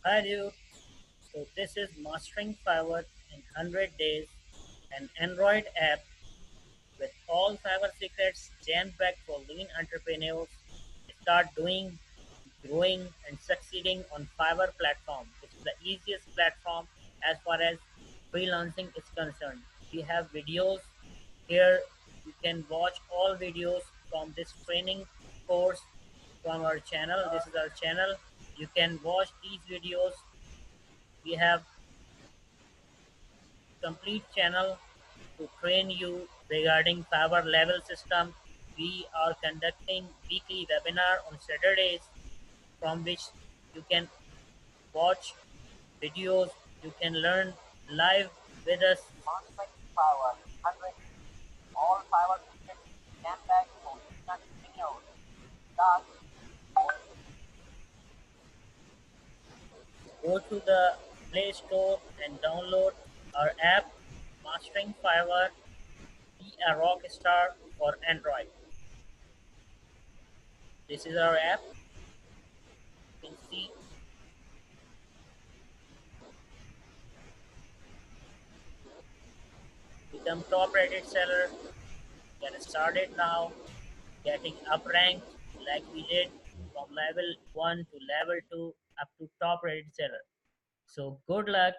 Hi dude, so this is Mastering Fiverr in 100 days, an Android app with all Fiverr secrets jam-packed for lean entrepreneurs to start doing, growing and succeeding on Fiverr platform. This is the easiest platform as far as freelancing is concerned. We have videos here. You can watch all videos from this training course from our channel. This is our channel. You can watch these videos. We have complete channel to train you regarding power level system. We are conducting weekly webinar on Saturdays from which you can watch videos, you can learn live with us. Mastering Power 100 all power secrets can back for videos. Start. Go to the Play Store and download our app Mastering Fiverr. Be a rock star for Android. This is our app. You can see become top rated seller. Get started now. Getting up ranked like we did from level 1 to level 2 up to top rated seller. So good luck.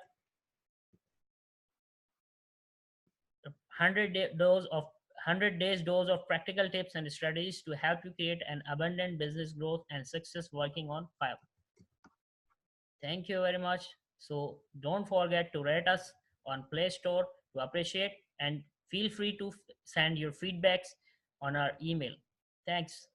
100 days dose of practical tips and strategies to help you create an abundant business growth and success working on Fiverr. Thank you very much. So don't forget to rate us on Play Store to appreciate, and feel free to send your feedbacks on our email. Thanks.